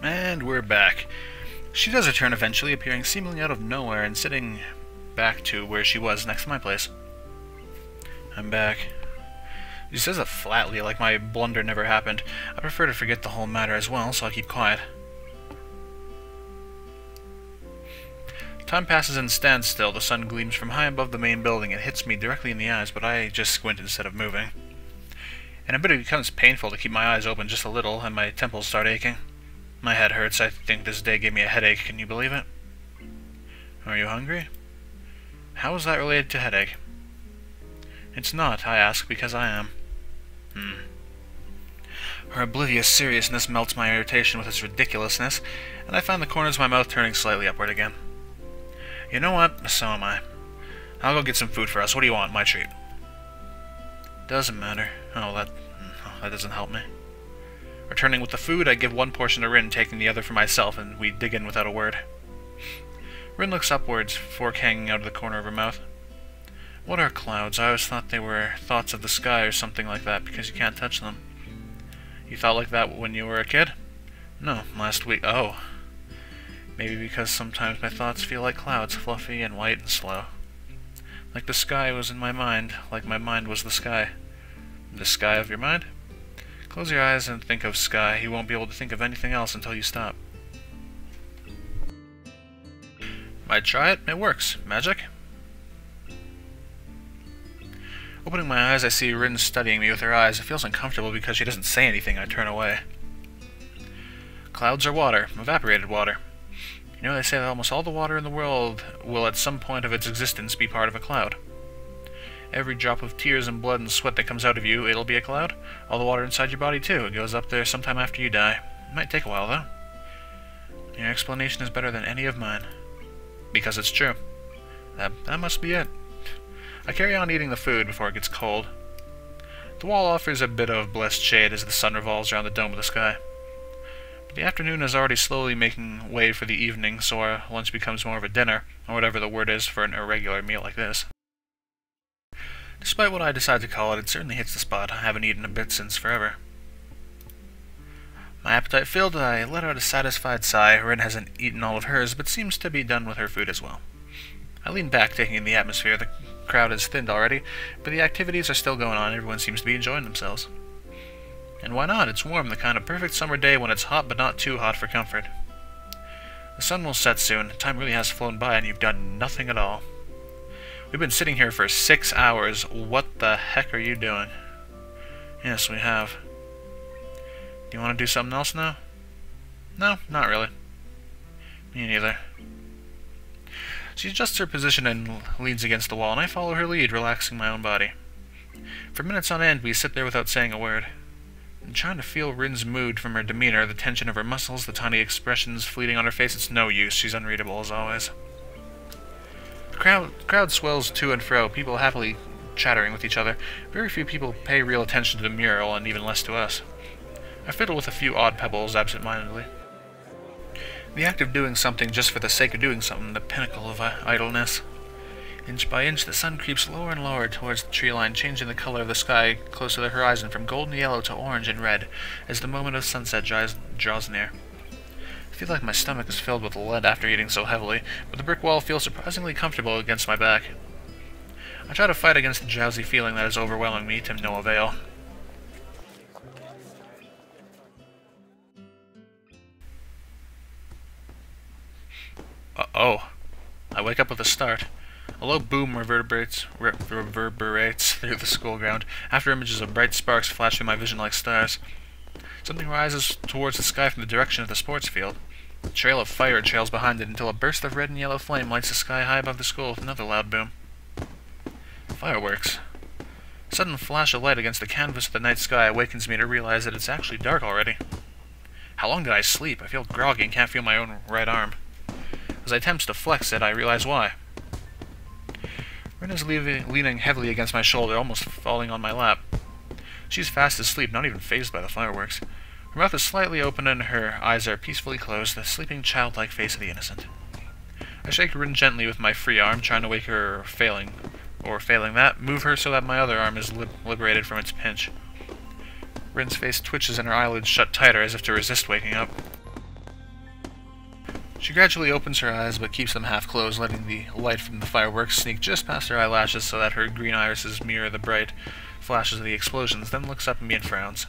And we're back. She does return eventually, appearing seemingly out of nowhere and sitting back to where she was next to my place. I'm back. She says it flatly, like my blunder never happened. I prefer to forget the whole matter as well, so I keep quiet. Time passes and stands still. The sun gleams from high above the main building. It hits me directly in the eyes, but I just squint instead of moving. In a bit it becomes painful to keep my eyes open just a little, and my temples start aching. My head hurts. I think this day gave me a headache. Can you believe it? Are you hungry? How is that related to headache? It's not, I ask, because I am. Her oblivious seriousness melts my irritation with its ridiculousness, and I find the corners of my mouth turning slightly upward again. You know what? So am I. I'll go get some food for us. What do you want? My treat. Doesn't matter. Oh, that doesn't help me. Returning with the food, I give one portion to Rin, taking the other for myself, and we dig in without a word. Rin looks upwards, fork hanging out of the corner of her mouth. What are clouds? I always thought they were thoughts of the sky or something like that, because you can't touch them. You thought like that when you were a kid? No, last week. Oh. Maybe because sometimes my thoughts feel like clouds, fluffy and white and slow. Like the sky was in my mind, like my mind was the sky. The sky of your mind? Close your eyes and think of sky. You won't be able to think of anything else until you stop. Might try it. It works. Magic? Opening my eyes, I see Rin studying me with her eyes. It feels uncomfortable because she doesn't say anything. I turn away. Clouds are water. Evaporated water. You know, they say that almost all the water in the world will at some point of its existence be part of a cloud. Every drop of tears and blood and sweat that comes out of you, it'll be a cloud. All the water inside your body, too. It goes up there sometime after you die. It might take a while, though. Your explanation is better than any of mine. Because it's true. That must be it. I carry on eating the food before it gets cold. The wall offers a bit of blessed shade as the sun revolves around the dome of the sky. But the afternoon is already slowly making way for the evening, so our lunch becomes more of a dinner, or whatever the word is for an irregular meal like this. Despite what I decide to call it, it certainly hits the spot. I haven't eaten a bit since forever. My appetite filled, I let out a satisfied sigh. Rin hasn't eaten all of hers, but seems to be done with her food as well. I lean back, taking in the atmosphere. The crowd has thinned already, but the activities are still going on. Everyone seems to be enjoying themselves. And why not? It's warm, the kind of perfect summer day when it's hot but not too hot for comfort. The sun will set soon. Time really has flown by and you've done nothing at all. We've been sitting here for 6 hours. What the heck are you doing? Yes, we have. Do you want to do something else now? No, not really. Me neither. She adjusts her position and leans against the wall, and I follow her lead, relaxing my own body. For minutes on end, we sit there without saying a word. I'm trying to feel Rin's mood from her demeanor, the tension of her muscles, the tiny expressions fleeting on her face. It's no use. She's unreadable as always. The crowd swells to and fro, people happily chattering with each other. Very few people pay real attention to the mural, and even less to us. I fiddle with a few odd pebbles absent-mindedly. The act of doing something just for the sake of doing something, the pinnacle of idleness. Inch by inch, the sun creeps lower and lower towards the tree line, changing the color of the sky close to the horizon from golden yellow to orange and red as the moment of sunset draws near. I feel like my stomach is filled with lead after eating so heavily, but the brick wall feels surprisingly comfortable against my back. I try to fight against the drowsy feeling that is overwhelming me to no avail. Uh-oh. I wake up with a start. A low boom reverberates through the school ground, after images of bright sparks flash through my vision like stars. Something rises towards the sky from the direction of the sports field. A trail of fire trails behind it until a burst of red and yellow flame lights the sky high above the school with another loud boom. Fireworks. A sudden flash of light against the canvas of the night sky awakens me to realize that it's actually dark already. How long did I sleep? I feel groggy and can't feel my own right arm. As I attempt to flex it, I realize why. Rin is leaning heavily against my shoulder, almost falling on my lap. She's fast asleep, not even fazed by the fireworks. Her mouth is slightly open and her eyes are peacefully closed, the sleeping childlike face of the innocent. I shake Rin gently with my free arm, trying to wake her, or failing that, move her so that my other arm is liberated from its pinch. Rin's face twitches and her eyelids shut tighter as if to resist waking up. She gradually opens her eyes, but keeps them half closed, letting the light from the fireworks sneak just past her eyelashes so that her green irises mirror the bright flashes of the explosions, then looks up at me and frowns.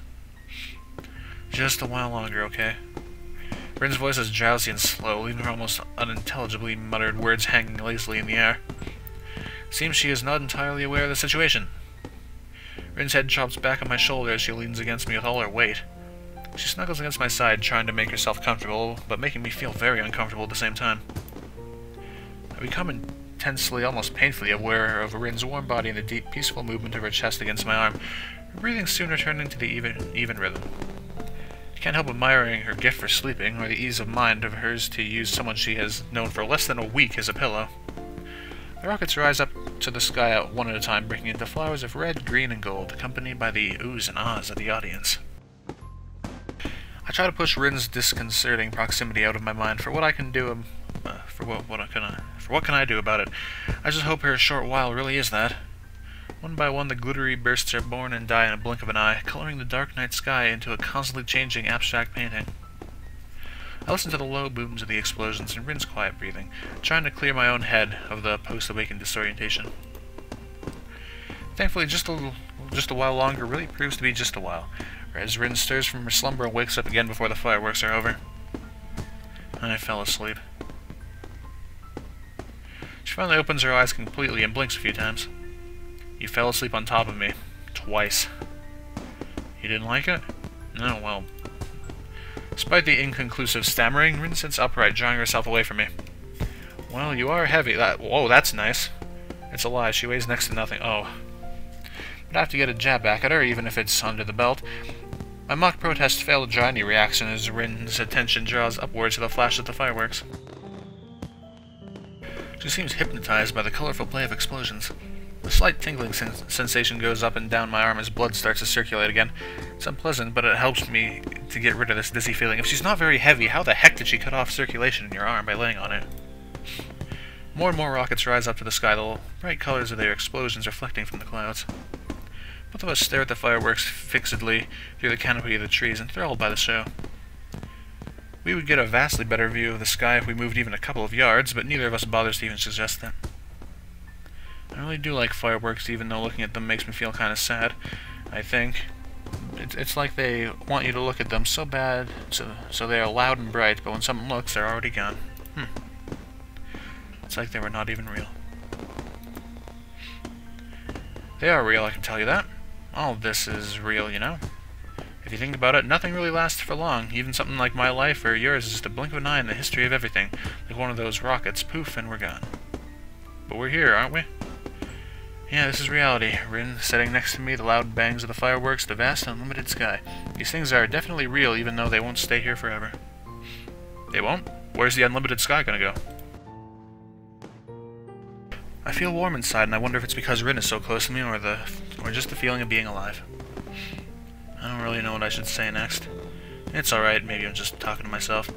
Just a while longer, okay? Rin's voice is drowsy and slow, leaving her almost unintelligibly muttered words hanging lazily in the air. Seems she is not entirely aware of the situation. Rin's head drops back on my shoulder as she leans against me with all her weight. She snuggles against my side, trying to make herself comfortable, but making me feel very uncomfortable at the same time. I become intensely, almost painfully aware of Rin's warm body and the deep, peaceful movement of her chest against my arm, her breathing soon returning to the even rhythm. I can't help admiring her gift for sleeping, or the ease of mind of hers to use someone she has known for less than a week as a pillow. The rockets rise up to the sky one at a time, breaking into flowers of red, green, and gold, accompanied by the oohs and ahs of the audience. I try to push Rin's disconcerting proximity out of my mind for what I can do. What can I do about it? I just hope her short while really is that. One by one, the glittery bursts are born and die in a blink of an eye, coloring the dark night sky into a constantly changing abstract painting. I listen to the low booms of the explosions and Rin's quiet breathing, trying to clear my own head of the post-awakened disorientation. Thankfully, just a while longer really proves to be just a while, as Rin stirs from her slumber and wakes up again before the fireworks are over. I fell asleep. She finally opens her eyes completely and blinks a few times. You fell asleep on top of me. Twice. You didn't like it? No, well... Despite the inconclusive stammering, Rin sits upright, drawing herself away from me. Well, you are heavy. Whoa, that's nice. It's a lie. She weighs next to nothing. Oh. But I have to get a jab back at her, even if it's under the belt. My mock protest failed to draw any reaction as Rin's attention draws upwards to the flash of the fireworks. She seems hypnotized by the colorful play of explosions. A slight tingling sensation goes up and down my arm as blood starts to circulate again. It's unpleasant, but it helps me to get rid of this dizzy feeling. If she's not very heavy, how the heck did she cut off circulation in your arm by laying on it? More and more rockets rise up to the sky, the bright colors of their explosions reflecting from the clouds. Both of us stare at the fireworks fixedly through the canopy of the trees, enthralled by the show. We would get a vastly better view of the sky if we moved even a couple of yards, but neither of us bothers to even suggest that. I really do like fireworks, even though looking at them makes me feel kind of sad, I think. It's like they want you to look at them so bad, so they are loud and bright, but when someone looks, they're already gone. It's like they were not even real. They are real, I can tell you that. All of this is real, you know. If you think about it, nothing really lasts for long. Even something like my life or yours is just a blink of an eye in the history of everything. Like one of those rockets, poof, and we're gone. But we're here, aren't we? Yeah, this is reality. Rin sitting next to me, the loud bangs of the fireworks, the vast, unlimited sky. These things are definitely real, even though they won't stay here forever. They won't? Where's the unlimited sky gonna go? I feel warm inside, and I wonder if it's because Rin is so close to me, or just the feeling of being alive. I don't really know what I should say next. It's alright, maybe I'm just talking to myself.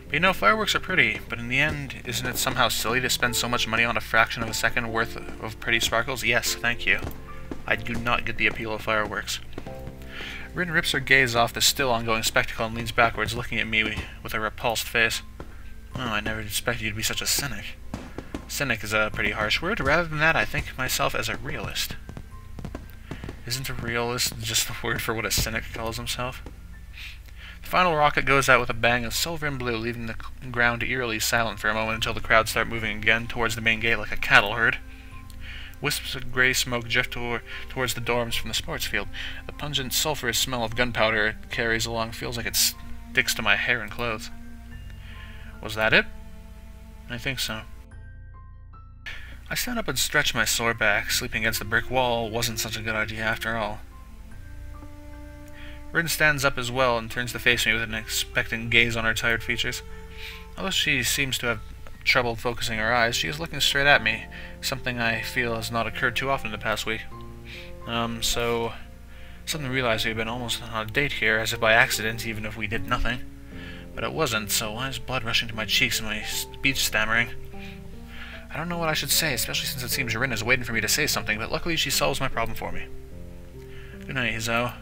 But you know, fireworks are pretty, but in the end, isn't it somehow silly to spend so much money on a fraction of a second worth of pretty sparkles? Yes, thank you. I do not get the appeal of fireworks. Rin rips her gaze off the still ongoing spectacle and leans backwards, looking at me with a repulsed face. Oh, I never expected you to be such a cynic. Cynic is a pretty harsh word. Rather than that, I think of myself as a realist. Isn't a realist just the word for what a cynic calls himself? The final rocket goes out with a bang of silver and blue, leaving the ground eerily silent for a moment until the crowd start moving again towards the main gate like a cattle herd. Wisps of gray smoke drift towards the dorms from the sports field. The pungent, sulphurous smell of gunpowder it carries along feels like it sticks to my hair and clothes. Was that it? I think so. I stand up and stretch my sore back. Sleeping against the brick wall wasn't such a good idea after all. Rin stands up as well and turns to face me with an expectant gaze on her tired features. Although she seems to have trouble focusing her eyes, she is looking straight at me, something I feel has not occurred too often in the past week. So... Suddenly realized we've been almost on a date here, as if by accident, even if we did nothing. But it wasn't, so why is blood rushing to my cheeks and my speech stammering? I don't know what I should say, especially since it seems Rin is waiting for me to say something, but luckily she solves my problem for me. Good night, Hizo.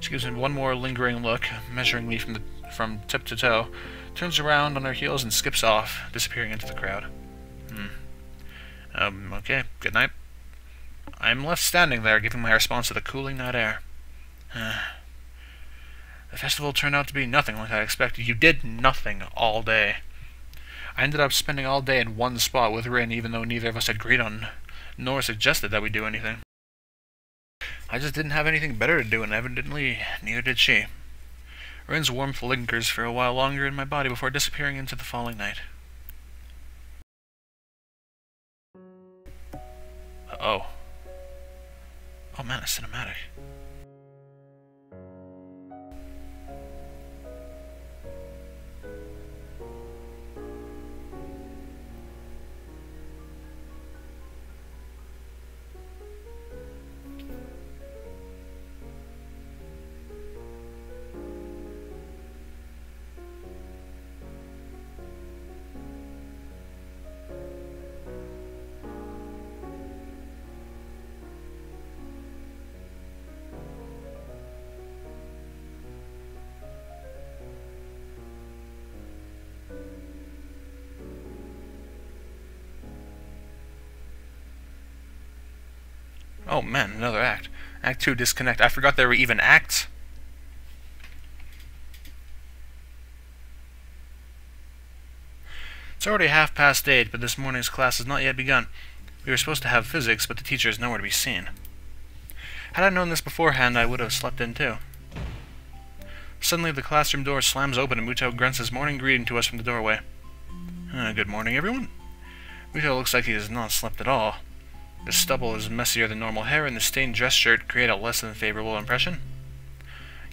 She gives me one more lingering look, measuring me from from tip to toe, turns around on her heels and skips off, disappearing into the crowd. Okay, good night. I'm left standing there, giving my response to the cooling night air. The festival turned out to be nothing like I expected. You did nothing all day. I ended up spending all day in one spot with Rin, even though neither of us had agreed on, nor suggested that we do anything. I just didn't have anything better to do, and evidently neither did she. Rin's warmth lingers for a while longer in my body before disappearing into the falling night. Oh. Oh man, a cinematic. Oh man, another act. Act 2, disconnect. I forgot there were even acts. It's already 8:30, but this morning's class has not yet begun. We were supposed to have physics, but the teacher is nowhere to be seen. Had I known this beforehand, I would have slept in too. Suddenly, the classroom door slams open and Muto grunts his morning greeting to us from the doorway. Good morning, everyone. Muto looks like he has not slept at all. The stubble is messier than normal hair, and the stained dress shirt create a less than favorable impression.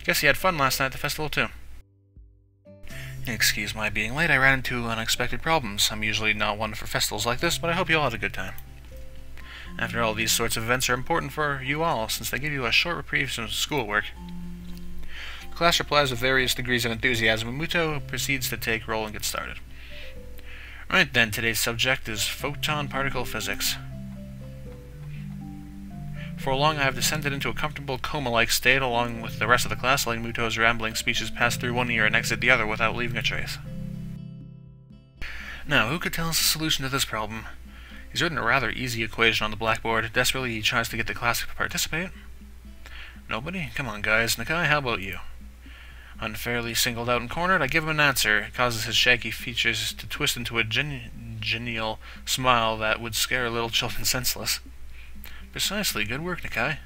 Guess he had fun last night at the festival, too. Excuse my being late, I ran into unexpected problems. I'm usually not one for festivals like this, but I hope you all had a good time. After all, these sorts of events are important for you all, since they give you a short reprieve from schoolwork. The class replies with various degrees of enthusiasm, and Muto proceeds to take roll and get started. Right then, today's subject is photon particle physics. For long, I have descended into a comfortable coma-like state along with the rest of the class, letting Muto's rambling speeches pass through one ear and exit the other without leaving a trace. Now, who could tell us the solution to this problem? He's written a rather easy equation on the blackboard. Desperately, he tries to get the class to participate. Nobody? Come on, guys. Nakai, how about you? Unfairly singled out and cornered, I give him an answer. It causes his shaggy features to twist into a genial smile that would scare little children senseless. Precisely. Good work, Nakai.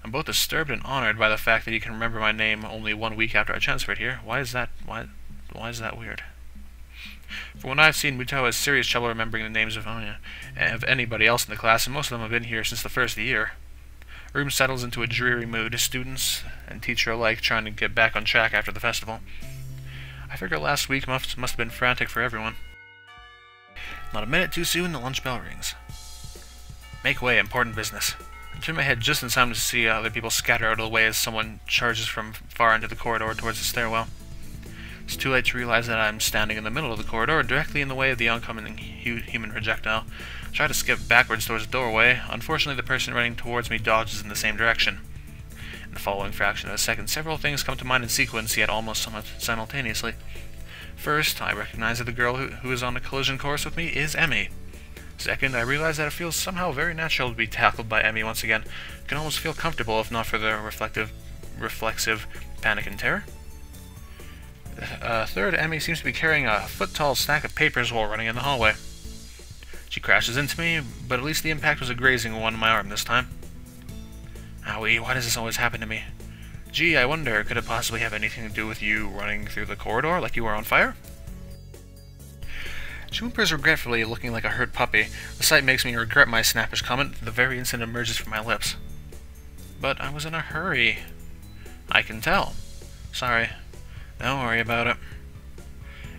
I'm both disturbed and honored by the fact that you can remember my name only 1 week after I transferred here. Why is that weird? From what I've seen, Muto has serious trouble remembering the names of anybody else in the class, and most of them have been here since the first year. The room settles into a dreary mood, students and teacher alike trying to get back on track after the festival. I figure last week must have been frantic for everyone. Not a minute too soon, the lunch bell rings. Make way, important business. I turn my head just in time to see other people scatter out of the way as someone charges from far into the corridor towards the stairwell. It's too late to realize that I'm standing in the middle of the corridor, directly in the way of the oncoming human projectile. I try to skip backwards towards the doorway. Unfortunately, the person running towards me dodges in the same direction. In the following fraction of a second, several things come to mind in sequence, yet almost simultaneously. First, I recognize that the girl who is on the collision course with me is Emmy. Second, I realize that it feels somehow very natural to be tackled by Emmy once again. I can almost feel comfortable if not for the reflexive panic and terror. Third, Emmy seems to be carrying a foot-tall stack of papers while running in the hallway. She crashes into me, but at least the impact was a grazing one on my arm this time. Owie, why does this always happen to me? Gee, I wonder, could it possibly have anything to do with you running through the corridor like you were on fire? She whimpers regretfully, looking like a hurt puppy. The sight makes me regret my snappish comment the very instant it emerges from my lips. But I was in a hurry. I can tell. Sorry. Don't worry about it.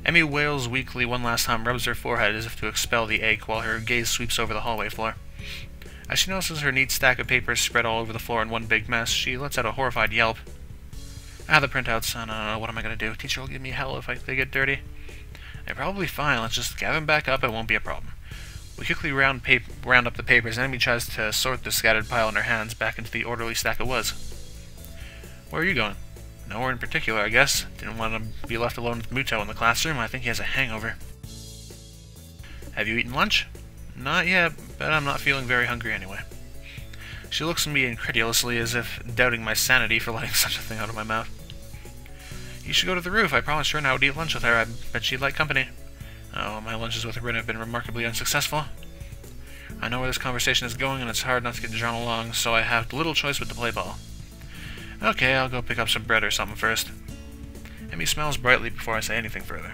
Emmy wails weakly one last time, rubs her forehead as if to expel the ache, while her gaze sweeps over the hallway floor. As she notices her neat stack of papers spread all over the floor in one big mess, she lets out a horrified yelp. The printouts. No, what am I going to do? Teacher will give me hell if they get dirty. They're probably fine. Let's just gather them back up. It won't be a problem. We quickly round up the papers, and Emmy tries to sort the scattered pile in her hands back into the orderly stack it was. Where are you going? Nowhere in particular, I guess. Didn't want to be left alone with Muto in the classroom. I think he has a hangover. Have you eaten lunch? Not yet, but I'm not feeling very hungry anyway. She looks at me incredulously, as if doubting my sanity for letting such a thing out of my mouth. You should go to the roof. I promised Rin I would eat lunch with her. I bet she'd like company. Oh, my lunches with Rin have been remarkably unsuccessful. I know where this conversation is going, and it's hard not to get drawn along, so I have little choice but to play ball. Okay, I'll go pick up some bread or something first. Emmy smiles brightly before I say anything further.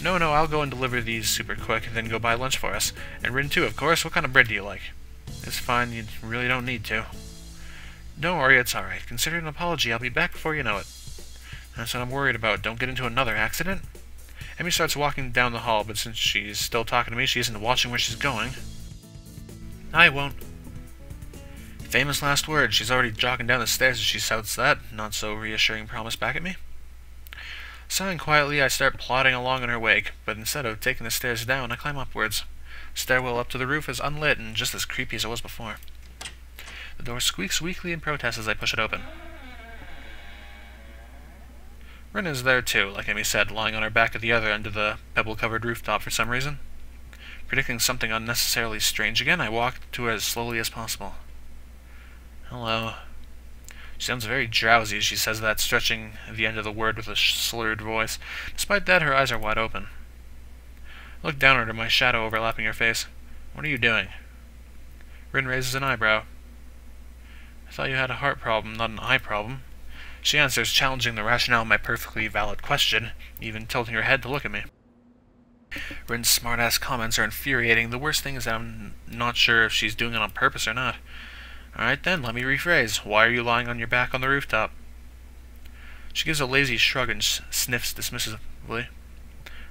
No, I'll go and deliver these super quick, and then go buy lunch for us. And Rin too, of course. What kind of bread do you like? It's fine, you really don't need to. Don't worry, it's alright. Consider it an apology. I'll be back before you know it. That's what I'm worried about. Don't get into another accident. Emmy starts walking down the hall, but since she's still talking to me, she isn't watching where she's going. I won't. Famous last words. She's already jogging down the stairs as she shouts that not-so-reassuring promise back at me. Sighing quietly, I start plodding along in her wake, but instead of taking the stairs down, I climb upwards. The stairwell up to the roof is unlit and just as creepy as it was before. The door squeaks weakly in protest as I push it open. Rin is there too, like Emmy said, lying on her back at the other end of the pebble-covered rooftop for some reason. Predicting something unnecessarily strange again, I walk to her as slowly as possible. Hello. She sounds very drowsy as she says that, stretching the end of the word with a slurred voice. Despite that, her eyes are wide open. I look down at her, my shadow overlapping her face. What are you doing? Rin raises an eyebrow. I thought you had a heart problem, not an eye problem. She answers, challenging the rationale of my perfectly valid question, even tilting her head to look at me. Rin's smart-ass comments are infuriating. The worst thing is that I'm not sure if she's doing it on purpose or not. Alright then, let me rephrase. Why are you lying on your back on the rooftop? She gives a lazy shrug and sniffs dismissively.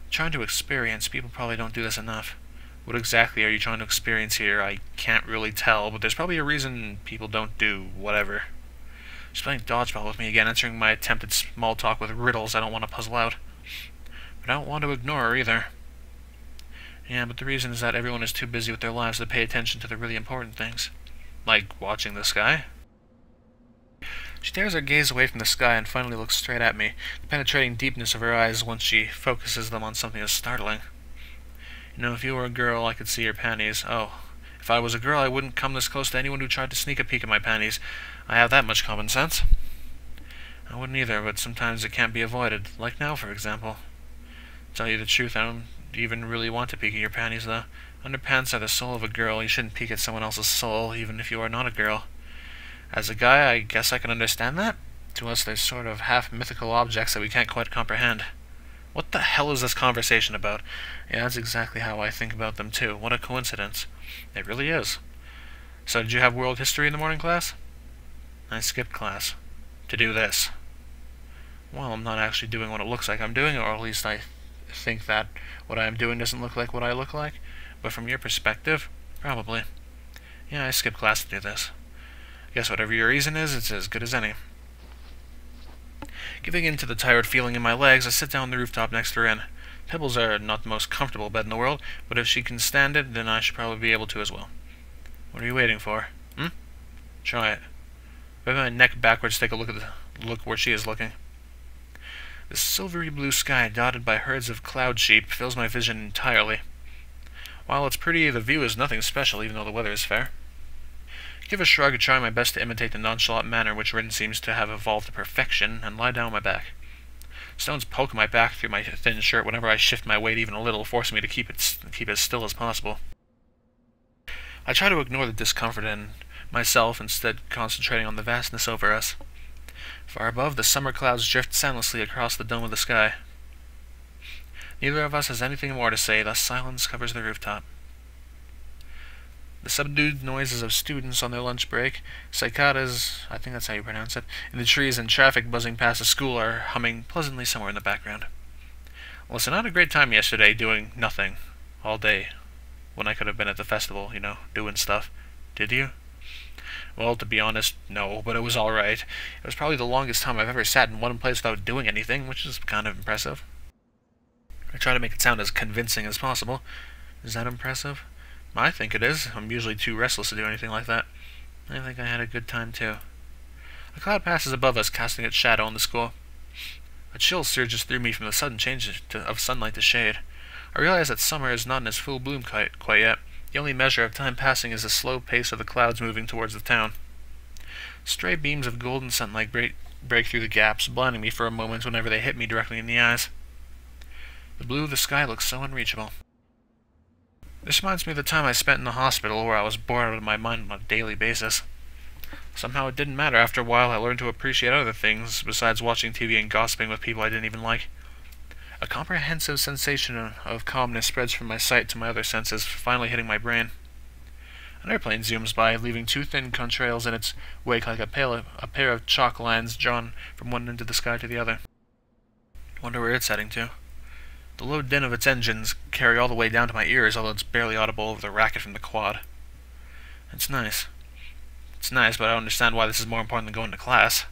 Trying to experience. People probably don't do this enough. What exactly are you trying to experience here? I can't really tell, but there's probably a reason people don't do whatever. She's playing dodgeball with me again, answering my attempted small talk with riddles I don't want to puzzle out. But I don't want to ignore her either. Yeah, but the reason is that everyone is too busy with their lives to pay attention to the really important things. Like watching the sky. She tears her gaze away from the sky and finally looks straight at me, the penetrating deepness of her eyes once she focuses them on something as startling. You know, if you were a girl, I could see your panties. Oh, if I was a girl, I wouldn't come this close to anyone who tried to sneak a peek at my panties. I have that much common sense. I wouldn't either, but sometimes it can't be avoided. Like now, for example. To tell you the truth, I don't even really want to peek at your panties, though. Underpants are the soul of a girl. You shouldn't peek at someone else's soul, even if you are not a girl. As a guy, I guess I can understand that. To us, they're sort of half-mythical objects that we can't quite comprehend. What the hell is this conversation about? Yeah, that's exactly how I think about them, too. What a coincidence. It really is. So, did you have world history in the morning class? I skipped class. To do this. Well, I'm not actually doing what it looks like I'm doing, or at least I think that what I am doing doesn't look like what I look like. But from your perspective, probably. Yeah, I skipped class to do this. Guess whatever your reason is, it's as good as any. Giving in to the tired feeling in my legs, I sit down on the rooftop next to Rin. Pebbles are not the most comfortable bed in the world, but if she can stand it, then I should probably be able to as well. What are you waiting for? Try it. Bend my neck backwards to take a look where she is looking. The silvery blue sky, dotted by herds of cloud sheep, fills my vision entirely. While it's pretty, the view is nothing special, even though the weather is fair. Give a shrug and try my best to imitate the nonchalant manner which Rin seems to have evolved to perfection, and lie down on my back. Stones poke my back through my thin shirt whenever I shift my weight even a little, forcing me to keep as still as possible. I try to ignore the discomfort in myself, instead concentrating on the vastness over us. Far above, the summer clouds drift soundlessly across the dome of the sky. Neither of us has anything more to say, thus silence covers the rooftop. The subdued noises of students on their lunch break, cicadas, I think that's how you pronounce it, in the trees and traffic buzzing past the school are humming pleasantly somewhere in the background. Listen, I had a great time yesterday doing nothing, all day, when I could have been at the festival, you know, doing stuff. Did you? Well, to be honest, no, but it was alright. It was probably the longest time I've ever sat in one place without doing anything, which is kind of impressive. I try to make it sound as convincing as possible. Is that impressive? I think it is. I'm usually too restless to do anything like that. I think I had a good time, too. A cloud passes above us, casting its shadow on the school. A chill surges through me from the sudden change of sunlight to shade. I realize that summer is not in its full bloom quite yet. The only measure of time passing is the slow pace of the clouds moving towards the town. Stray beams of golden sunlight break through the gaps, blinding me for a moment whenever they hit me directly in the eyes. The blue of the sky looks so unreachable. This reminds me of the time I spent in the hospital where I was bored out of my mind on a daily basis. Somehow it didn't matter. After a while I learned to appreciate other things besides watching TV and gossiping with people I didn't even like. A comprehensive sensation of calmness spreads from my sight to my other senses, finally hitting my brain. An airplane zooms by, leaving two thin contrails in its wake like a pair of chalk lines drawn from one end of the sky to the other. Wonder where it's heading to. The low din of its engines carry all the way down to my ears, although it's barely audible over the racket from the quad. It's nice. It's nice, but I don't understand why this is more important than going to class.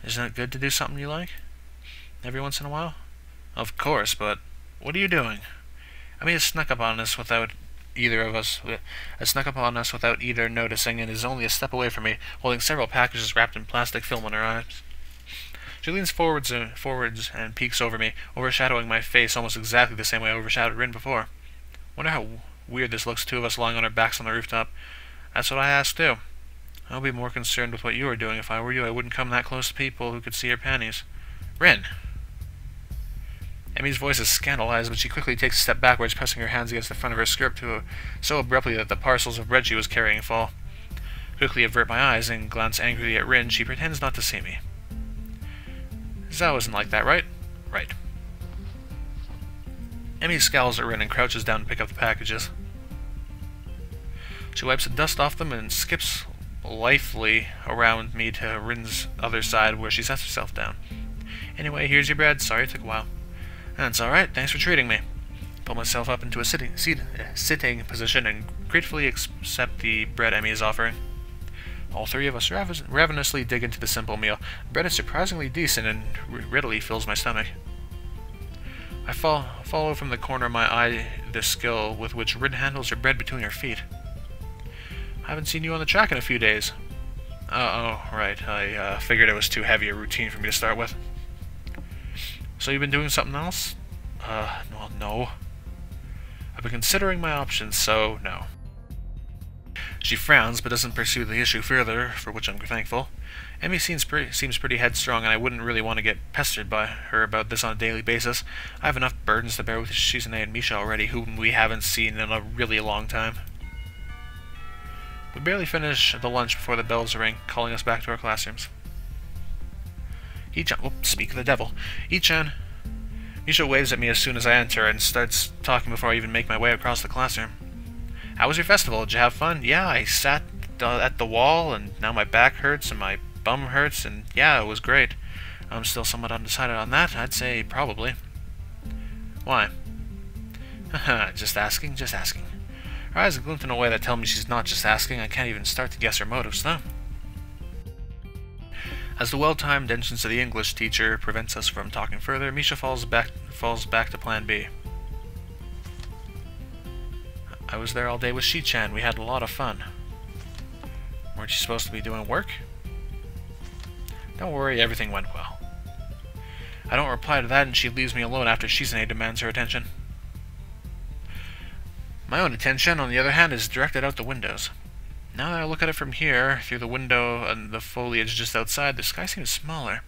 Isn't it good to do something you like? Every once in a while? Of course, but what are you doing? I mean, it snuck up on us without either noticing, and is only a step away from me, holding several packages wrapped in plastic film in her arms. She leans forwards and peeks over me, overshadowing my face almost exactly the same way I overshadowed Rin before. Wonder how weird this looks, two of us lying on our backs on the rooftop. That's what I asked too. I'll be more concerned with what you are doing. If I were you, I wouldn't come that close to people who could see your panties. Rin! Emmy's voice is scandalized, but she quickly takes a step backwards, pressing her hands against the front of her skirt so abruptly that the parcels of bread she was carrying fall. Quickly avert my eyes and glance angrily at Rin, she pretends not to see me. Zhao isn't like that, right? Right. Emmy scowls at Rin and crouches down to pick up the packages. She wipes the dust off them and skips lithely around me to Rin's other side, where she sets herself down. Anyway, here's your bread. Sorry it took a while. That's alright, thanks for treating me. Pull myself up into a sitting position and gratefully accept the bread Emmy is offering. All three of us ravenously dig into the simple meal. The bread is surprisingly decent and readily fills my stomach. I follow from the corner of my eye the skill with which Rin handles her bread between her feet. I haven't seen you on the track in a few days. Oh, right. I figured it was too heavy a routine for me to start with. So you've been doing something else? Well, no. I've been considering my options, so no. She frowns, but doesn't pursue the issue further, for which I'm thankful. Emmy seems pretty headstrong, and I wouldn't really want to get pestered by her about this on a daily basis. I have enough burdens to bear with Shizune and Misha already, whom we haven't seen in a really long time. We barely finish the lunch before the bells ring, calling us back to our classrooms. Ichan, speak of the devil. Ichan. Misha waves at me as soon as I enter and starts talking before I even make my way across the classroom. How was your festival? Did you have fun? Yeah, I sat at the wall, and now my back hurts and my bum hurts, and yeah, it was great. I'm still somewhat undecided on that. I'd say probably. Why? Haha, just asking. Her eyes glint in a way that tell me she's not just asking. I can't even start to guess her motives, though. As the well-timed entrance of the English teacher prevents us from talking further, Misha falls back to Plan B. I was there all day with Shi-chan. We had a lot of fun. Weren't you supposed to be doing work? Don't worry, everything went well. I don't reply to that, and she leaves me alone after Shizune demands her attention. My own attention, on the other hand, is directed out the windows. Now that I look at it from here, through the window and the foliage just outside, the sky seems smaller.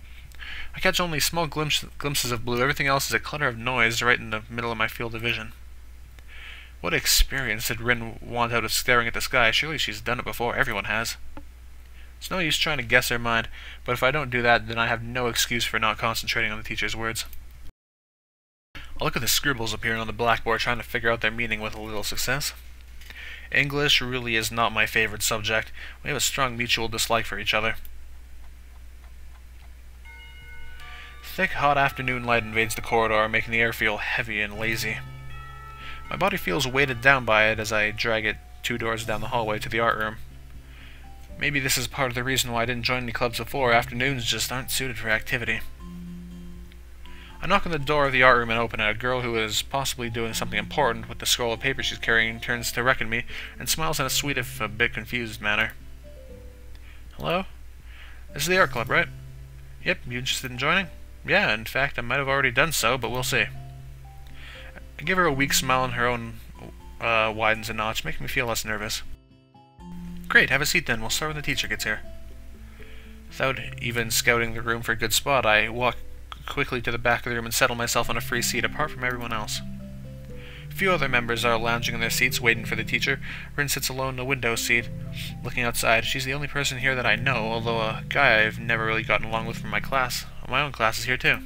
I catch only small glimpses of blue. Everything else is a clutter of noise right in the middle of my field of vision. What experience did Rin want out of staring at the sky? Surely she's done it before. Everyone has. It's no use trying to guess her mind, but if I don't do that, then I have no excuse for not concentrating on the teacher's words. I'll look at the scribbles appearing on the blackboard, trying to figure out their meaning with a little success. English really is not my favorite subject. We have a strong mutual dislike for each other. Thick, hot afternoon light invades the corridor, making the air feel heavy and lazy. My body feels weighted down by it as I drag it 2 doors down the hallway to the art room. Maybe this is part of the reason why I didn't join any clubs before. Afternoons just aren't suited for activity. I knock on the door of the art room and open it. A girl who is possibly doing something important with the scroll of paper she's carrying turns to reckon me and smiles in a sweet, if a bit confused manner. Hello? This is the art club, right? Yep, you interested in joining? Yeah, in fact, I might have already done so, but we'll see. I give her a weak smile and her own widens a notch, making me feel less nervous. Great, have a seat then. We'll start when the teacher gets here. Without even scouting the room for a good spot, I walk quickly to the back of the room and settle myself on a free seat apart from everyone else. A few other members are lounging in their seats, waiting for the teacher. Rin sits alone in a window seat, looking outside. She's the only person here that I know, although a guy I've never really gotten along with from my class. My own class is here too.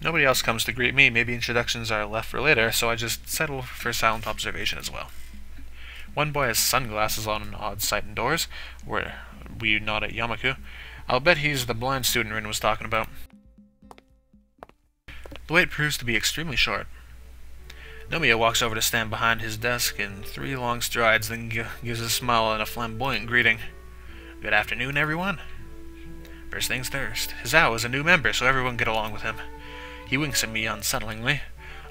Nobody else comes to greet me. Maybe introductions are left for later, so I just settle for silent observation as well. One boy has sunglasses on an odd sight indoors, where we nod at Yamaku. I'll bet he's the blind student Rin was talking about. The wait proves to be extremely short. Nomiya walks over to stand behind his desk in 3 long strides, then gives a smile and a flamboyant greeting. Good afternoon, everyone. First things first, Hizao is a new member, so everyone get along with him. He winks at me unsettlingly.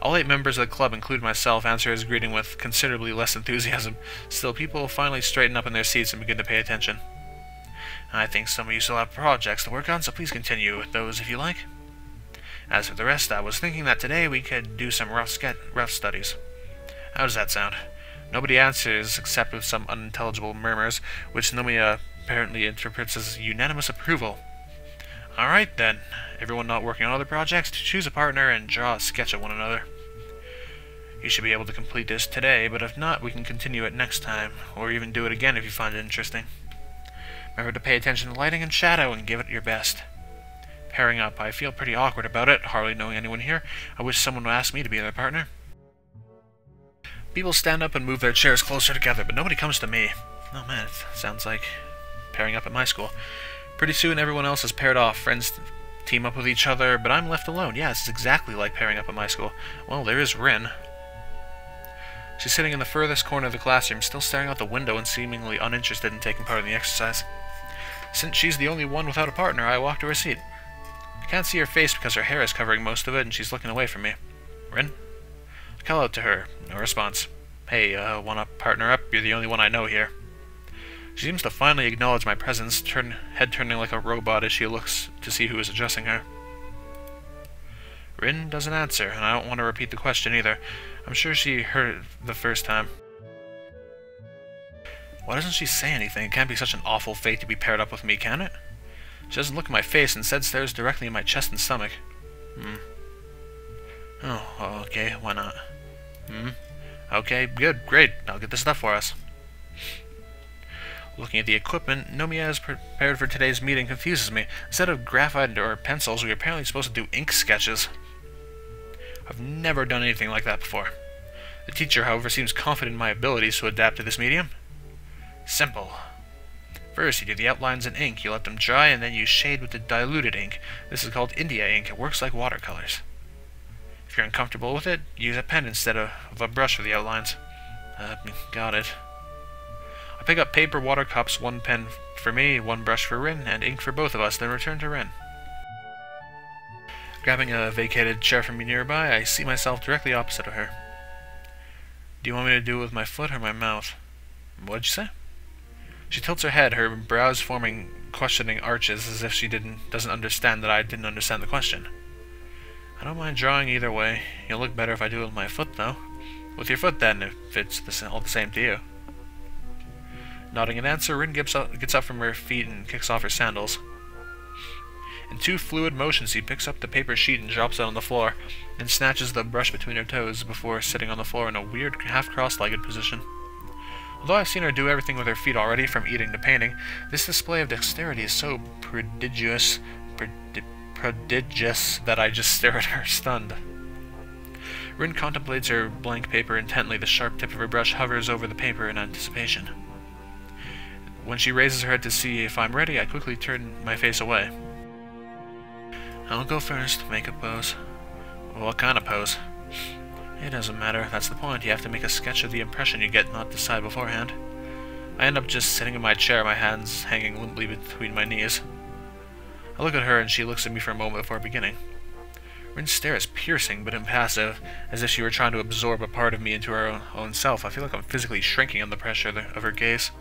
All 8 members of the club, including myself, answer his greeting with considerably less enthusiasm. Still, people finally straighten up in their seats and begin to pay attention. I think some of you still have projects to work on, so please continue with those if you like. As for the rest, I was thinking that today we could do some rough studies. How does that sound? Nobody answers except with some unintelligible murmurs, which Nomiya apparently interprets as unanimous approval. Alright then, everyone not working on other projects, choose a partner and draw a sketch of one another. You should be able to complete this today, but if not, we can continue it next time, or even do it again if you find it interesting. Remember to pay attention to lighting and shadow and give it your best. Pairing up, I feel pretty awkward about it, hardly knowing anyone here. I wish someone would ask me to be their partner. People stand up and move their chairs closer together, but nobody comes to me. Oh man, it sounds like pairing up at my school. Pretty soon everyone else is paired off. Friends team up with each other, but I'm left alone. Yeah, it's exactly like pairing up at my school. Well, there is Rin. She's sitting in the furthest corner of the classroom, still staring out the window and seemingly uninterested in taking part in the exercise. Since she's the only one without a partner, I walk to her seat. I can't see her face because her hair is covering most of it and she's looking away from me. Rin? I call out to her. No response. Hey, wanna partner up? You're the only one I know here. She seems to finally acknowledge my presence, head turning like a robot as she looks to see who is addressing her. Rin doesn't answer, and I don't want to repeat the question either. I'm sure she heard it the first time. Why doesn't she say anything? It can't be such an awful fate to be paired up with me, can it? She doesn't look at my face, instead stares directly at my chest and stomach. Oh, okay, why not? Okay, good, great, I'll get the stuff for us. Looking at the equipment, Nomiya is prepared for today's meeting confuses me. Instead of graphite or pencils, we are apparently supposed to do ink sketches. I've never done anything like that before. The teacher, however, seems confident in my abilities to adapt to this medium. Simple. First, you do the outlines in ink, you let them dry, and then you shade with the diluted ink. This is called India ink. It works like watercolors. If you're uncomfortable with it, use a pen instead of a brush for the outlines. Got it. I pick up paper water cups, 1 pen for me, 1 brush for Rin, and ink for both of us, then return to Rin. Grabbing a vacated chair from nearby, I see myself directly opposite of her. Do you want me to do it with my foot or my mouth? What'd you say? She tilts her head, her brows forming questioning arches as if she doesn't understand that I didn't understand the question. I don't mind drawing either way. You'll look better if I do it with my foot, though. With your foot, then, if it's all the same to you. Nodding in answer, Rin gets up from her feet and kicks off her sandals. In 2 fluid motions, he picks up the paper sheet and drops it on the floor, and snatches the brush between her toes before sitting on the floor in a weird half-cross-legged position. Although I've seen her do everything with her feet already, from eating to painting, this display of dexterity is so prodigious that I just stare at her, stunned. Rin contemplates her blank paper intently. The sharp tip of her brush hovers over the paper in anticipation. When she raises her head to see if I'm ready, I quickly turn my face away. I'll go first. Make a pose. What kind of pose? It doesn't matter. That's the point. You have to make a sketch of the impression you get, not decide beforehand. I end up just sitting in my chair, my hands hanging limply between my knees. I look at her, and she looks at me for a moment before beginning. Rin's stare is piercing, but impassive, as if she were trying to absorb a part of me into her own self. I feel like I'm physically shrinking under the pressure of her gaze.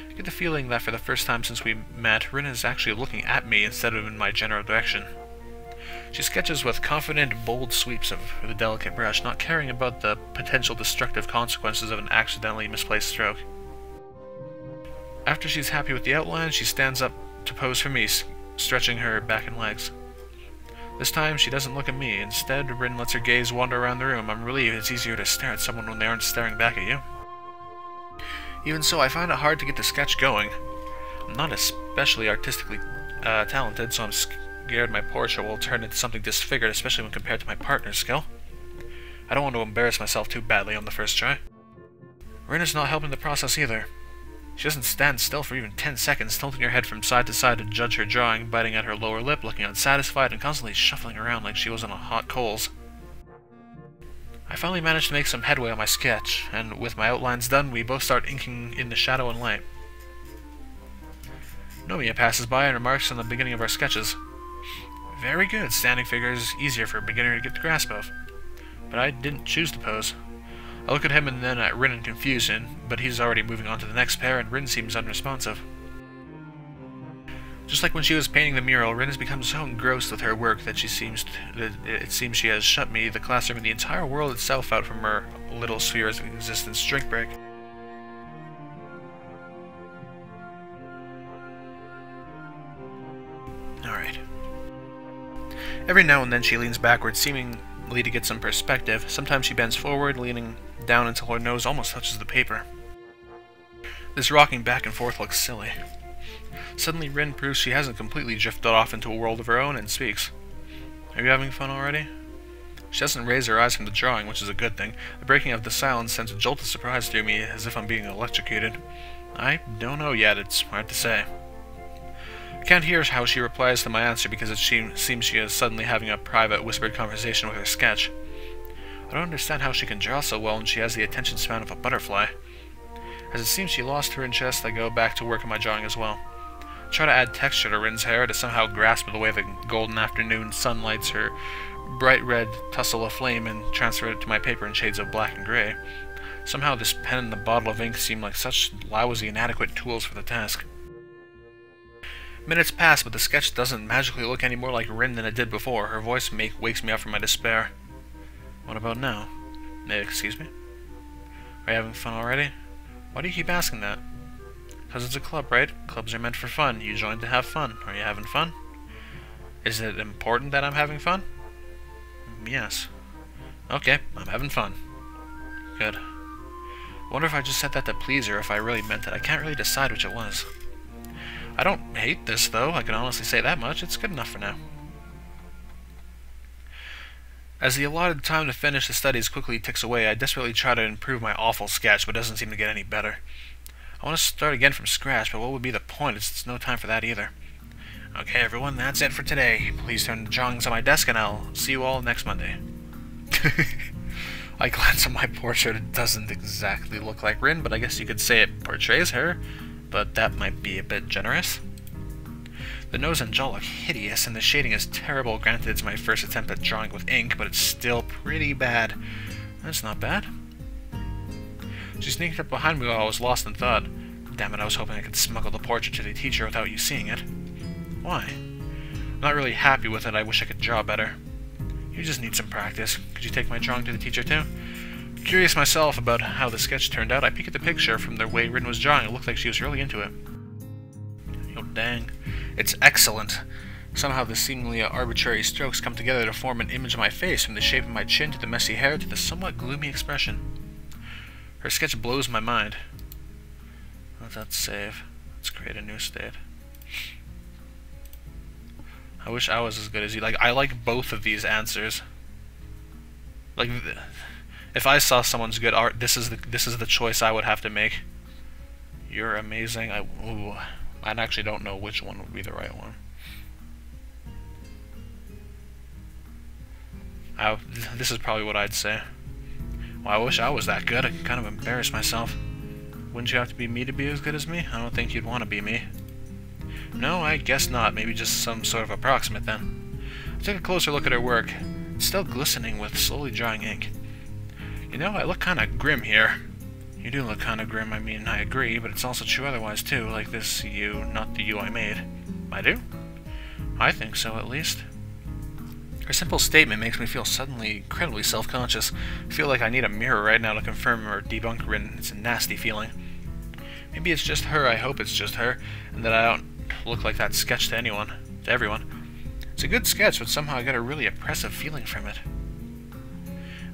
I get the feeling that for the first time since we met, Rin is actually looking at me instead of in my general direction. She sketches with confident, bold sweeps of the delicate brush, not caring about the potential destructive consequences of an accidentally misplaced stroke. After she's happy with the outline, she stands up to pose for me, stretching her back and legs. This time, she doesn't look at me. Instead, Rin lets her gaze wander around the room. I'm relieved it's easier to stare at someone when they aren't staring back at you. Even so, I find it hard to get the sketch going. I'm not especially artistically talented, so I'm scared my portrait will turn into something disfigured, especially when compared to my partner's skill. I don't want to embarrass myself too badly on the first try. Rin is not helping the process either. She doesn't stand still for even 10 seconds, tilting her head from side to side to judge her drawing, biting at her lower lip, looking unsatisfied, and constantly shuffling around like she was on hot coals. I finally managed to make some headway on my sketch, and with my outlines done, we both start inking in the shadow and light. Nomiya passes by and remarks on the beginning of our sketches. Very good, standing figures easier for a beginner to get the grasp of. But I didn't choose the pose. I look at him and then at Rin in confusion, but he's already moving on to the next pair, and Rin seems unresponsive. Just like when she was painting the mural, Rin has become so engrossed with her work that it seems she has shut me, the classroom, and the entire world itself out from her little sphere of existence. Drink break. Alright. Every now and then she leans backward, seemingly to get some perspective. Sometimes she bends forward, leaning down until her nose almost touches the paper. This rocking back and forth looks silly. Suddenly Rin proves she hasn't completely drifted off into a world of her own and speaks. Are you having fun already? She doesn't raise her eyes from the drawing, which is a good thing. The breaking of the silence sends a jolt of surprise through me, as if I'm being electrocuted. I don't know yet, it's hard to say. I can't hear how she replies to my answer because it seems she is suddenly having a private, whispered conversation with her sketch. I don't understand how she can draw so well when she has the attention span of a butterfly. As it seems she lost her interest, I go back to work on my drawing as well. I try to add texture to Rin's hair to somehow grasp the way the golden afternoon sun lights her bright red tussle of flame and transfer it to my paper in shades of black and gray. Somehow this pen and the bottle of ink seem like such lousy, inadequate tools for the task. Minutes pass, but the sketch doesn't magically look any more like Rin than it did before. Her voice wakes me up from my despair. What about now? Excuse me? Are you having fun already? Why do you keep asking that? Because it's a club, right? Clubs are meant for fun. You joined to have fun. Are you having fun? Is it important that I'm having fun? Yes. Okay, I'm having fun. Good. I wonder if I just said that to please her, if I really meant it. I can't really decide which it was. I don't hate this, though. I can honestly say that much. It's good enough for now. As the allotted time to finish the studies quickly ticks away, I desperately try to improve my awful sketch, but it doesn't seem to get any better. I want to start again from scratch, but what would be the point? It's no time for that either. Okay, everyone, that's it for today. Please turn the drawings on my desk, and I'll see you all next Monday. I glance at my portrait. It doesn't exactly look like Rin, but I guess you could say it portrays her, but that might be a bit generous. The nose and jaw look hideous, and the shading is terrible. Granted, it's my first attempt at drawing with ink, but it's still pretty bad. That's not bad. She sneaked up behind me while I was lost in thought. Damn it, I was hoping I could smuggle the portrait to the teacher without you seeing it. Why? I'm not really happy with it. I wish I could draw better. You just need some practice. Could you take my drawing to the teacher too? Curious myself about how the sketch turned out, I peek at the picture. From the way Rin was drawing, it looked like she was really into it. Oh dang. It's excellent. Somehow the seemingly arbitrary strokes come together to form an image of my face, from the shape of my chin to the messy hair to the somewhat gloomy expression. Her sketch blows my mind. Let that save. Let's create a new state. I wish I was as good as you. I like both of these answers. If I saw someone's good art, this is the choice I would have to make. You're amazing. I actually don't know which one would be the right one. This is probably what I'd say. Well, I wish I was that good. I can kind of embarrass myself. Wouldn't you have to be me to be as good as me? I don't think you'd want to be me. No, I guess not. Maybe just some sort of approximate then. I took a closer look at her work. It's still glistening with slowly drying ink. You know, I look kind of grim here. You do look kinda grim, I mean, I agree, but it's also true otherwise, too, like this you, not the you I made. I do? I think so, at least. Her simple statement makes me feel suddenly incredibly self-conscious. I feel like I need a mirror right now to confirm or debunk Rin. It's a nasty feeling. Maybe it's just her, I hope it's just her, and that I don't look like that sketch to anyone, to everyone. It's a good sketch, but somehow I get a really oppressive feeling from it.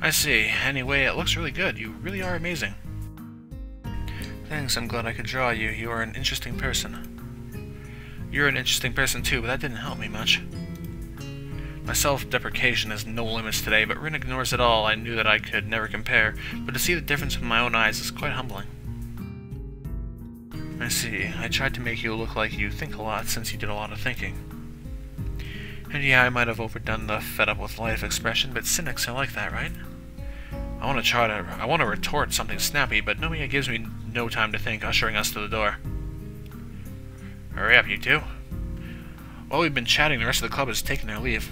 I see. Anyway, it looks really good. You really are amazing. Thanks, I'm glad I could draw you. You are an interesting person. You're an interesting person too, but that didn't help me much. My self-deprecation has no limits today, but Rin ignores it all. I knew that I could never compare, but to see the difference with my own eyes is quite humbling. I see. I tried to make you look like you think a lot, since you did a lot of thinking. And yeah, I might have overdone the fed up with life expression, but cynics are like that, right? I want to retort something snappy, but Nomiya gives me no time to think, ushering us to the door. Hurry up, you two. While we've been chatting, the rest of the club has taken their leave.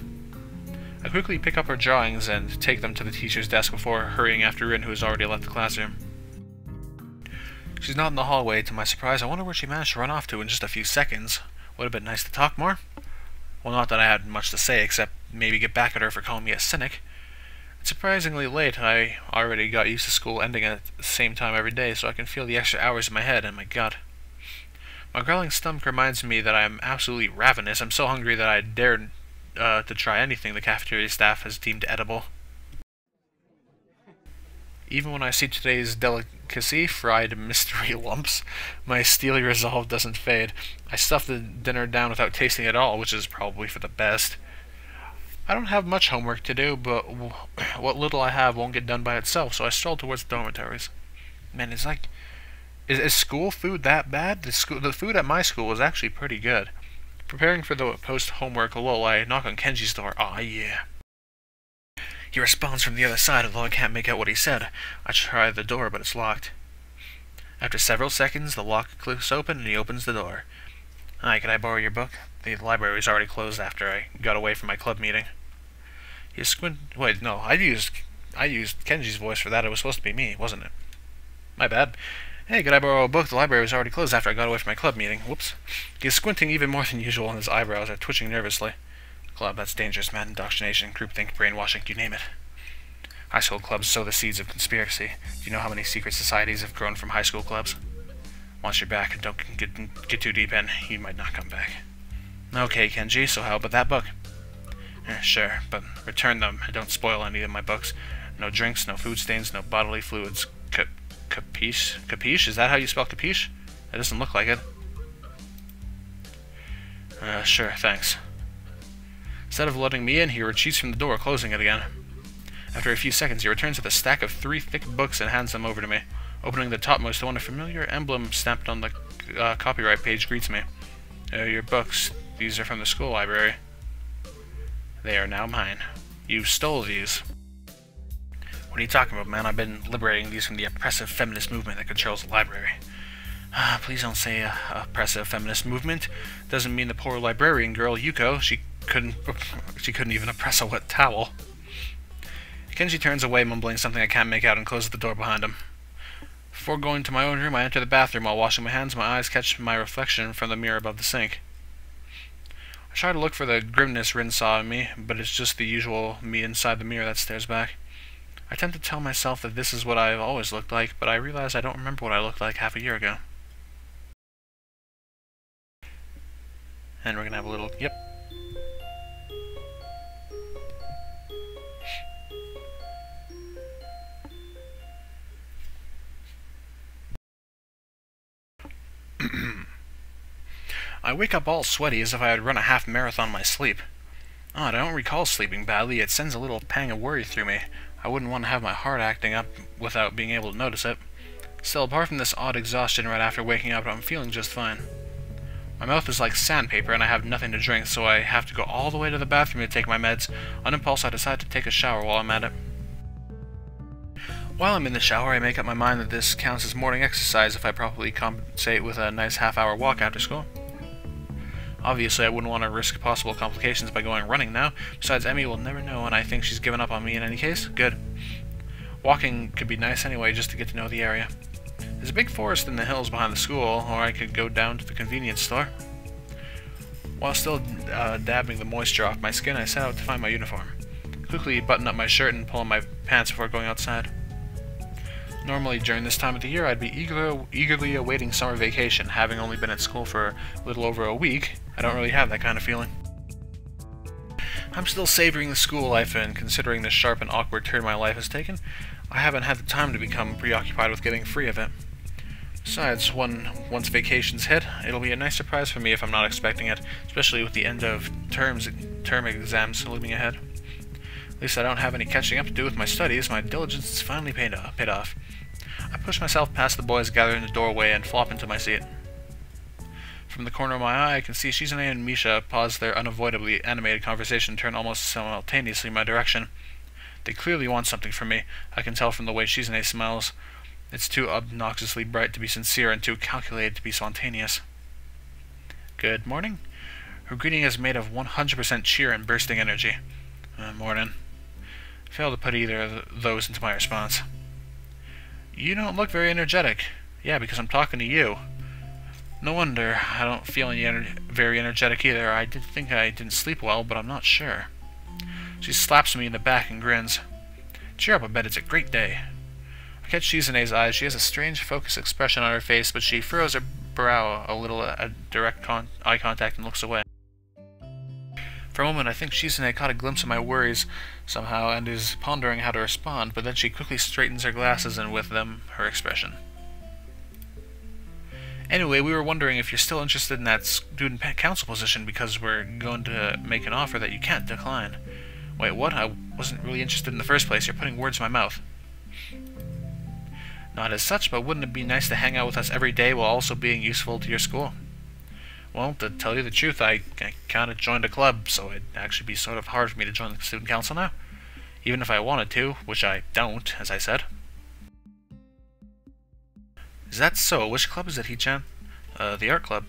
I quickly pick up her drawings and take them to the teacher's desk before hurrying after Rin, who has already left the classroom. She's not in the hallway. To my surprise, I wonder where she managed to run off to in just a few seconds. Would have been nice to talk more. Well, not that I had much to say, except maybe get back at her for calling me a cynic. It's surprisingly late. I already got used to school ending at the same time every day, so I can feel the extra hours in my head and my gut. My growling stomach reminds me that I am absolutely ravenous. I'm so hungry that I dared to try anything the cafeteria staff has deemed edible. Even when I see today's delicacy, fried mystery lumps, my steely resolve doesn't fade. I stuff the dinner down without tasting it at all, which is probably for the best. I don't have much homework to do, but what little I have won't get done by itself, so I stroll towards the dormitories. Man, it's like... Is school food that bad? The food at my school was actually pretty good. Preparing for the post-homework lull, I knock on Kenji's door. Aw, yeah. He responds from the other side, although I can't make out what he said. I try the door, but it's locked. After several seconds, the lock clicks open, and he opens the door. Hi, can I borrow your book? The library was already closed after I got away from my club meeting. He Wait, no, I used Kenji's voice for that. It was supposed to be me, wasn't it? My bad. Hey, could I borrow a book? The library was already closed after I got away from my club meeting. Whoops. He is squinting even more than usual, and his eyebrows are twitching nervously. Club, that's dangerous, man. Indoctrination, groupthink, brainwashing, you name it. High school clubs sow the seeds of conspiracy. Do you know how many secret societies have grown from high school clubs? Once you're back, don't get too deep in. You might not come back. Okay, Kenji, so how about that book? Sure, but return them and don't spoil any of my books. No drinks, no food stains, no bodily fluids. Capiche? Capiche? Is that how you spell capiche? It doesn't look like it. Sure, thanks. Instead of letting me in, he retreats from the door, closing it again. After a few seconds, he returns with a stack of 3 thick books and hands them over to me. Opening the topmost one, a familiar emblem stamped on the copyright page greets me. Your books. These are from the school library. They are now mine. You stole these. What are you talking about, man? I've been liberating these from the oppressive feminist movement that controls the library. Please don't say oppressive feminist movement. Doesn't mean the poor librarian girl, Yuko. She couldn't even oppress a wet towel. Kenji turns away, mumbling something I can't make out, and closes the door behind him. Before going to my own room, I enter the bathroom. While washing my hands, my eyes catch my reflection from the mirror above the sink. I try to look for the grimness Rin saw in me, but it's just the usual me inside the mirror that stares back. I tend to tell myself that this is what I've always looked like, but I realize I don't remember what I looked like half a year ago. And we're gonna have a little... Yep. I wake up all sweaty as if I had run a half marathon in my sleep. Odd, I don't recall sleeping badly. It sends a little pang of worry through me. I wouldn't want to have my heart acting up without being able to notice it. Still, apart from this odd exhaustion right after waking up, I'm feeling just fine. My mouth is like sandpaper and I have nothing to drink, so I have to go all the way to the bathroom to take my meds. On impulse, I decide to take a shower while I'm at it. While I'm in the shower, I make up my mind that this counts as morning exercise if I properly compensate with a nice half-hour walk after school. Obviously, I wouldn't want to risk possible complications by going running now. Besides, Emmy will never know, and I think she's given up on me in any case. Good. Walking could be nice anyway, just to get to know the area. There's a big forest in the hills behind the school, or I could go down to the convenience store. While still dabbing the moisture off my skin, I set out to find my uniform. Quickly button up my shirt and pull on my pants before going outside. Normally, during this time of the year, I'd be eagerly awaiting summer vacation. Having only been at school for a little over a week, I don't really have that kind of feeling. I'm still savoring the school life, and considering the sharp and awkward turn my life has taken, I haven't had the time to become preoccupied with getting free of it. Besides, once vacations hit, it'll be a nice surprise for me if I'm not expecting it, especially with the end of term exams looming ahead. At least I don't have any catching up to do with my studies. My diligence is finally paid off. I push myself past the boys gathered in the doorway and flop into my seat. From the corner of my eye, I can see Shizune and Misha pause their unavoidably animated conversation and turn almost simultaneously in my direction. They clearly want something from me. I can tell from the way Shizune smiles. It's too obnoxiously bright to be sincere and too calculated to be spontaneous. Good morning. Her greeting is made of 100% cheer and bursting energy. Morning. Failed to put either of those into my response. You don't look very energetic. Yeah, because I'm talking to you. No wonder I don't feel very energetic either. I did think I didn't sleep well, but I'm not sure. She slaps me in the back and grins. Cheer up a bit, it's a great day. I catch Shizune's eyes. She has a strange focused expression on her face, but she furrows her brow a little at direct eye contact and looks away. For a moment, I think Shizune caught a glimpse of my worries somehow and is pondering how to respond, but then she quickly straightens her glasses and with them, her expression. Anyway, we were wondering if you're still interested in that student council position because we're going to make an offer that you can't decline. Wait, what? I wasn't really interested in the first place. You're putting words in my mouth. Not as such, but wouldn't it be nice to hang out with us every day while also being useful to your school? Well, to tell you the truth, I kind of joined a club, so it'd actually be sort of hard for me to join the student council now. Even if I wanted to, which I don't, as I said. Is that so? Which club is it, Hee-chan? The art club.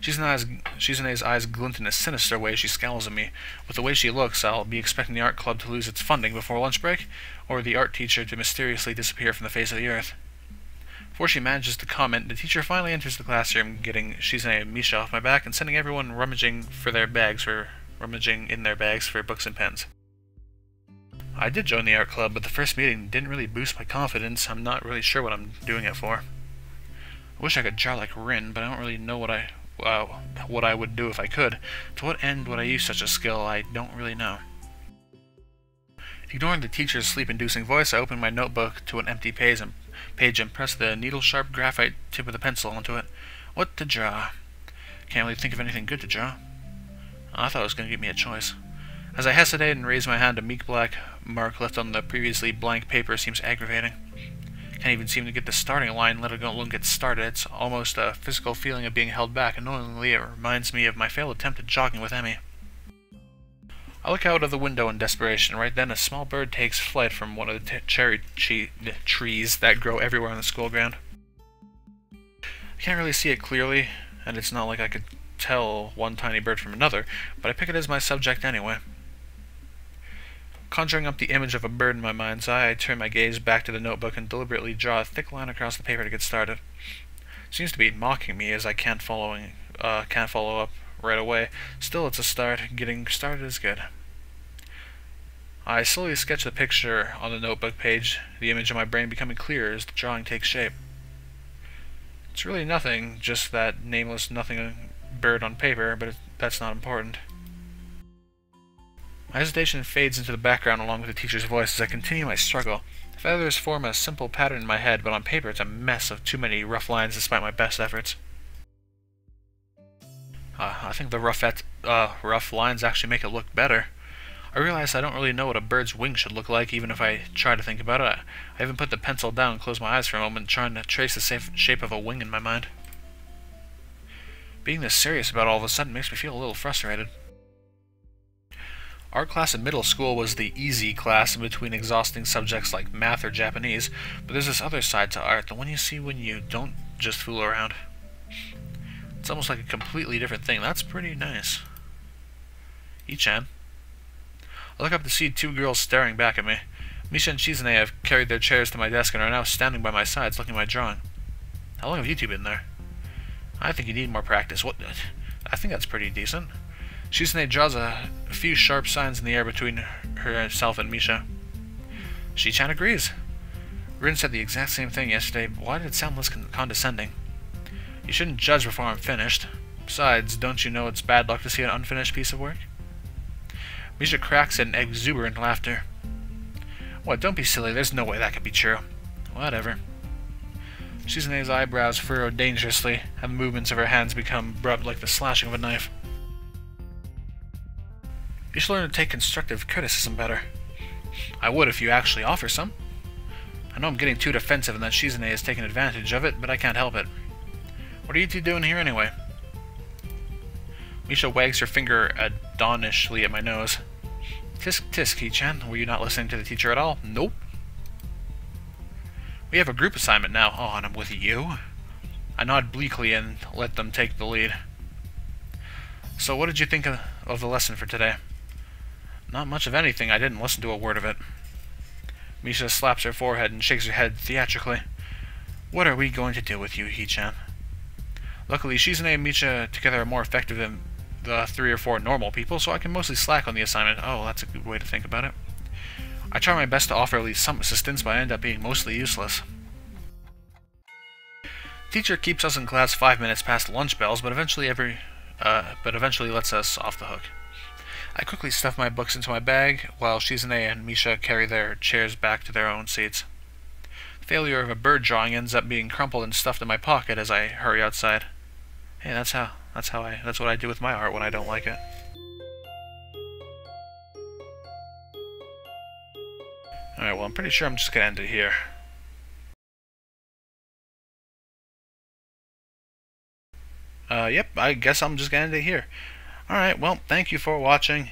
Shizune's eyes glint in a sinister way as she scowls at me. With the way she looks, I'll be expecting the art club to lose its funding before lunch break, or the art teacher to mysteriously disappear from the face of the earth. Before she manages to comment, the teacher finally enters the classroom, getting Shizune and Misha off my back and sending everyone rummaging in their bags for books and pens. I did join the art club, but the first meeting didn't really boost my confidence. I'm not really sure what I'm doing it for. I wish I could draw like Rin, but I don't really know what I would do if I could. To what end would I use such a skill? I don't really know. Ignoring the teacher's sleep-inducing voice, I opened my notebook to an empty page and pressed the needle-sharp graphite tip of the pencil onto it. What to draw? Can't really think of anything good to draw. I thought it was going to give me a choice. As I hesitated and raised my hand, a meek black mark left on the previously blank paper seems aggravating. Can't even seem to get the starting line, let alone get started. It's almost a physical feeling of being held back. Annoyingly, it reminds me of my failed attempt at jogging with Emmy. I look out of the window in desperation. Right then, a small bird takes flight from one of the cherry trees that grow everywhere on the school ground. I can't really see it clearly, and it's not like I could tell one tiny bird from another, but I pick it as my subject anyway. Conjuring up the image of a bird in my mind's eye, I turn my gaze back to the notebook and deliberately draw a thick line across the paper to get started. It seems to be mocking me as I can't follow up right away. Still, it's a start. Getting started is good. I slowly sketch the picture on the notebook page, the image in my brain becoming clearer as the drawing takes shape. It's really nothing, just that nameless nothing bird on paper, but that's not important. My hesitation fades into the background along with the teacher's voice as I continue my struggle. The feathers form a simple pattern in my head, but on paper it's a mess of too many rough lines despite my best efforts. I think the rough lines actually make it look better. I realize I don't really know what a bird's wing should look like, even if I try to think about it. I even put the pencil down and closed my eyes for a moment, trying to trace the shape of a wing in my mind. Being this serious about all of a sudden makes me feel a little frustrated. Art class in middle school was the easy class in between exhausting subjects like math or Japanese, but there's this other side to art, the one you see when you don't just fool around. It's almost like a completely different thing. That's pretty nice. Ichan. I look up to see two girls staring back at me. Misha and Shizune have carried their chairs to my desk and are now standing by my sides looking at my drawing. How long have you two been there? I think you need more practice. What? I think that's pretty decent. Shizune draws a few sharp signs in the air between herself and Misha. Shi-chan agrees. Rin said the exact same thing yesterday, but why did it sound less condescending? You shouldn't judge before I'm finished. Besides, don't you know it's bad luck to see an unfinished piece of work? Misha cracks in exuberant laughter. What, don't be silly, there's no way that could be true. Whatever. Shizune's eyebrows furrow dangerously, and the movements of her hands become abrupt like the slashing of a knife. You should learn to take constructive criticism better. I would if you actually offer some. I know I'm getting too defensive and that Shizune has taken advantage of it, but I can't help it. What are you two doing here anyway? Misha wags her finger admonishingly at my nose. Tisk tisk, Ki-chan. Were you not listening to the teacher at all? Nope. We have a group assignment now. Oh, and I'm with you? I nod bleakly and let them take the lead. So what did you think of the lesson for today? Not much of anything. I didn't listen to a word of it. Misha slaps her forehead and shakes her head theatrically. What are we going to do with you, Ki-chan? Luckily, Shizune and Misha together are more effective than the 3 or 4 normal people, so I can mostly slack on the assignment. Oh, that's a good way to think about it. I try my best to offer at least some assistance, but I end up being mostly useless. Teacher keeps us in class 5 minutes past lunch bells, but eventually lets us off the hook. I quickly stuff my books into my bag, while Shizune and Misha carry their chairs back to their own seats. The failure of a bird drawing ends up being crumpled and stuffed in my pocket as I hurry outside. Hey, that's what I do with my art when I don't like it. Alright, well, I'm pretty sure I'm just gonna end it here. Yep, I guess I'm just gonna end it here. Alright, well, thank you for watching,